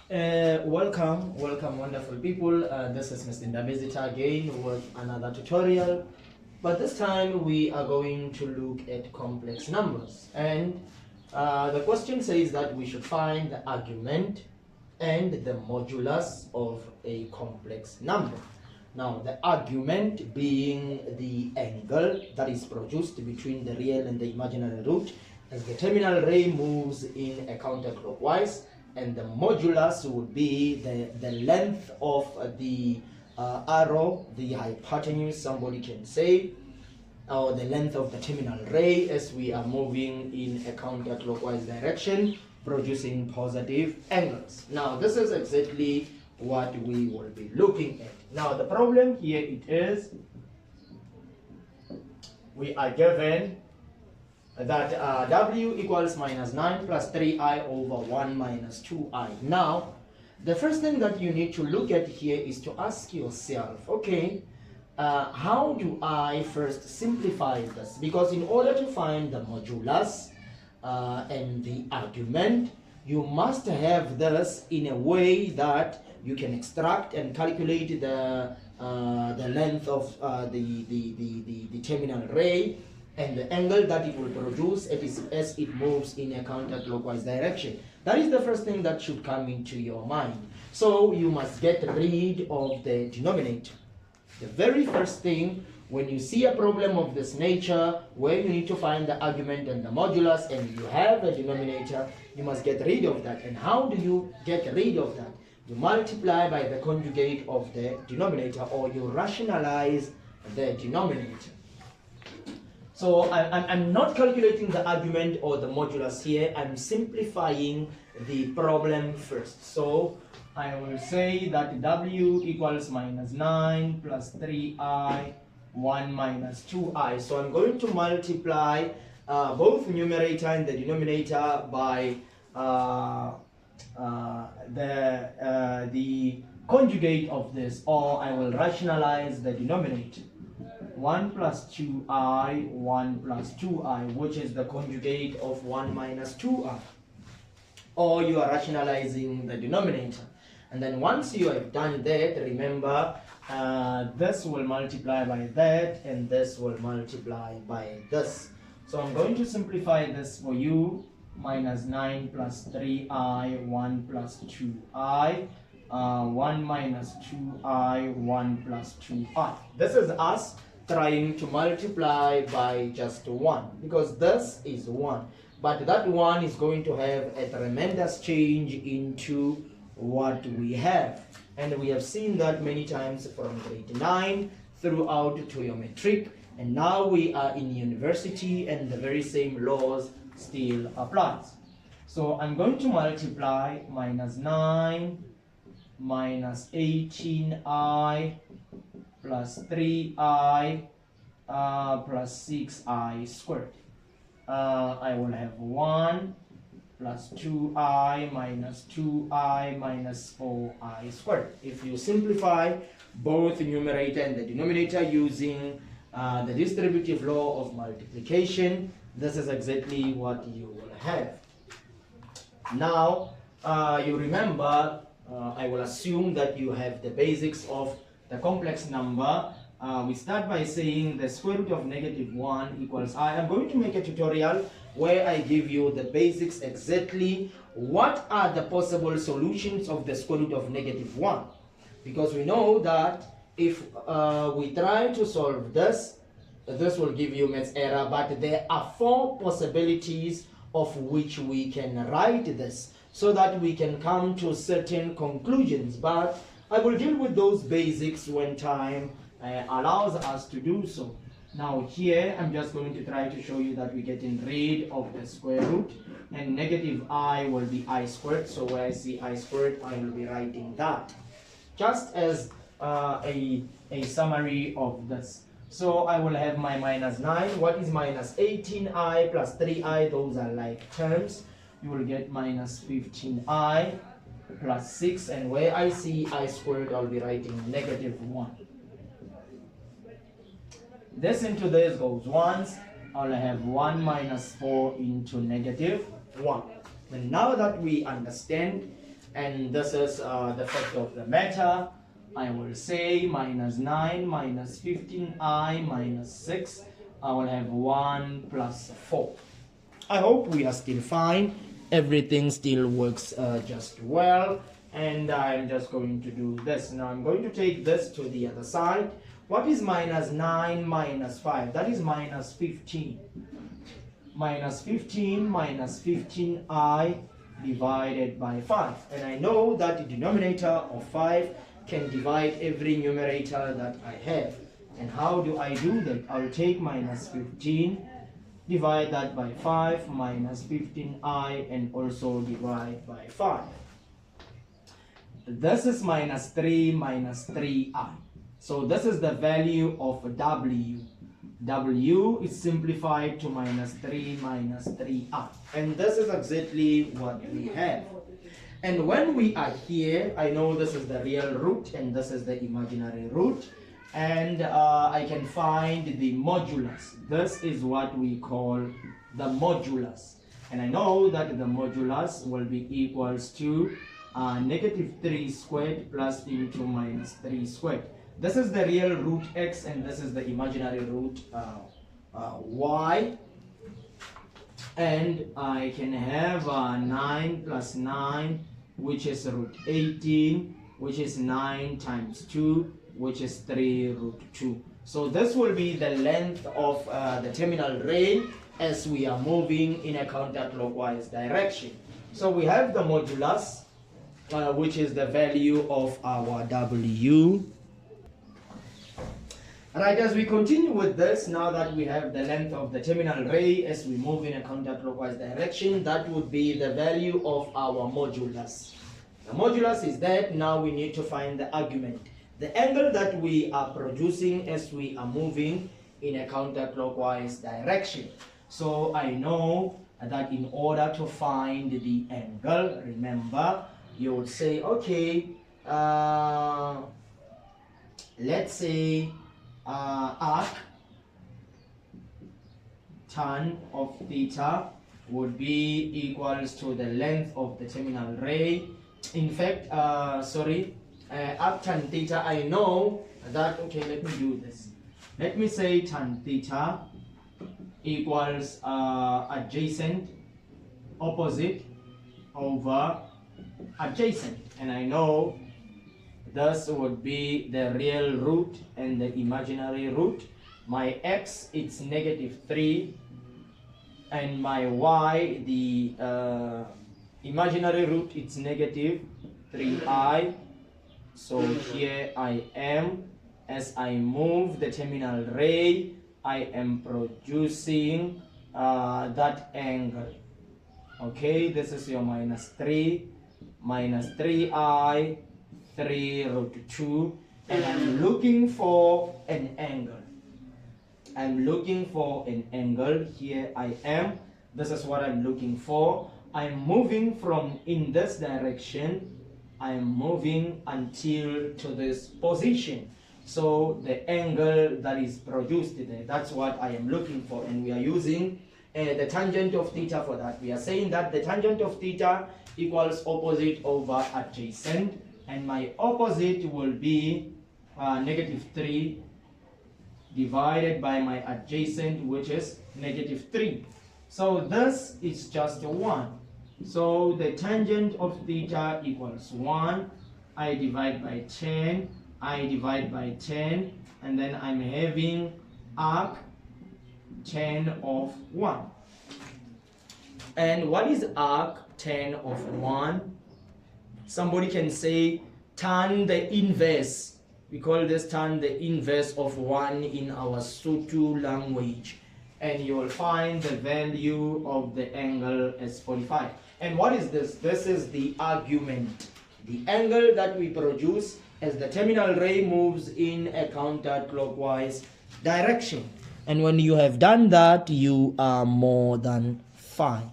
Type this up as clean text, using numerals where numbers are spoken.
Welcome, wonderful people. This is Mr. Ndabezita again with another tutorial. But this time we are going to look at complex numbers. And the question says that we should find the argument and the modulus of a complex number. Now, the argument being the angle that is produced between the real and the imaginary root as the terminal ray moves in a counterclockwise, and the modulus would be the length of the arrow, the hypotenuse, somebody can say, or the length of the terminal ray as we are moving in a counterclockwise direction, producing positive angles. Now, this is exactly what we will be looking at. Now, the problem here it is, we are given that W equals minus 9 plus 3i over 1 minus 2i. Now, the first thing that you need to look at here is to ask yourself, okay, how do I first simplify this? Because in order to find the modulus and the argument, you must have this in a way that you can extract and calculate the length of the terminal ray and the angle that it will produce as it moves in a counterclockwise direction. That is the first thing that should come into your mind. So you must get rid of the denominator. The very first thing, when you see a problem of this nature, where you need to find the argument and the modulus and you have a denominator, you must get rid of that. And how do you get rid of that? You multiply by the conjugate of the denominator, or you rationalize the denominator. So I'm not calculating the argument or the modulus here. I'm simplifying the problem first. So I will say that W equals minus 9 plus 3i 1 minus 2i. So I'm going to multiply both numerator and the denominator by the conjugate of this, or I will rationalize the denominator. 1 plus 2i, 1 plus 2i, which is the conjugate of 1 minus 2i. Or you are rationalizing the denominator. And then once you have done that, remember, this will multiply by that, and this will multiply by this. So I'm going to simplify this for you. Minus 9 plus 3i, 1 plus 2i, 1 minus 2i, 1 plus 2i. This is us trying to multiply by just 1, because this is 1. But that 1 is going to have a tremendous change into what we have. And we have seen that many times from grade 9 throughout to your matric. And now we are in university and the very same laws still applies. So I'm going to multiply minus 9 minus 18i plus 3i plus 6i squared. I will have 1 plus 2i minus 2i minus 4i squared. If you simplify both the numerator and the denominator using the distributive law of multiplication, this is exactly what you will have. Now, you remember, I will assume that you have the basics of the complex number. We start by saying the square root of negative 1 equals I. I'm going to make a tutorial where I give you the basics exactly what are the possible solutions of the square root of negative 1. Because we know that if we try to solve this, this will give you maths error, but there are 4 possibilities of which we can write this so that we can come to certain conclusions. But I will deal with those basics when time allows us to do so. Now here I'm just going to try to show you that we're getting rid of the square root, and negative I will be I squared. So where I see I squared, I will be writing that just as a summary of this. So I will have my minus 9. What is minus 18i plus 3i? Those are like terms. You will get minus 15i plus 6. And where I see I squared, I'll be writing negative 1. This into this goes once. I'll have 1 minus 4 into negative 1. And now that we understand And this is the fact of the matter. I will say minus 9 minus 15i minus 6. I will have 1 plus 4. I hope we are still fine. Everything still works just well. And I'm just going to do this. Now I'm going to take this to the other side. What is minus 9 minus 5? That is minus 15. Minus 15 minus 15i divided by 5. And I know that the denominator of 5 can divide every numerator that I have. And how do I do that? I'll take minus 15, divide that by 5, minus 15i, and also divide by 5. This is minus 3 minus 3i. So this is the value of w. W is simplified to minus 3 minus 3i. And this is exactly what we have. And when we are here, I know this is the real root and this is the imaginary root. And I can find the modulus. This is what we call the modulus. And I know that the modulus will be equals to negative 3 squared plus into minus 3 squared. This is the real root x and this is the imaginary root y. And I can have 9 plus 9, which is root 18, which is 9 times 2, which is 3 root 2. So this will be the length of the terminal ray as we are moving in a counterclockwise direction. So we have the modulus, which is the value of our w. Right, as we continue with this, now that we have the length of the terminal ray as we move in a counterclockwise direction, that would be the value of our modulus. The modulus is that. Now we need to find the argument. The angle that we are producing as we are moving in a counterclockwise direction. So I know that in order to find the angle, remember, you would say, okay, let's say arc tan of theta would be equals to the length of the terminal ray. In fact, arc tan theta, I know that, okay, let me do this. Let me say tan theta equals adjacent, opposite over adjacent. And I know this would be the real root and the imaginary root. My x, it's negative 3, and my y, the imaginary root, it's negative 3i. So here I am. As I move the terminal ray, I am producing that angle. Okay, this is your minus 3, minus 3i, 3 root 2, and I'm looking for an angle. I'm looking for an angle. Here I am. This is what I'm looking for. I'm moving from in this direction. I'm moving until to this position. So the angle that is produced there, that's what I am looking for. And we are using the tangent of theta for that. We are saying that the tangent of theta equals opposite over adjacent. And my opposite will be negative 3 divided by my adjacent, which is negative 3. So this is just 1. So the tangent of theta equals 1. I divide by 10. I divide by 10. And then I'm having arc 10 of 1. And what is arc 10 of 1? Somebody can say tan the inverse. We call this tan the inverse of 1 in our Sotho language. And you will find the value of the angle as 45. And what is this? This is the argument. The angle that we produce as the terminal ray moves in a counterclockwise direction. And when you have done that, you are more than fine.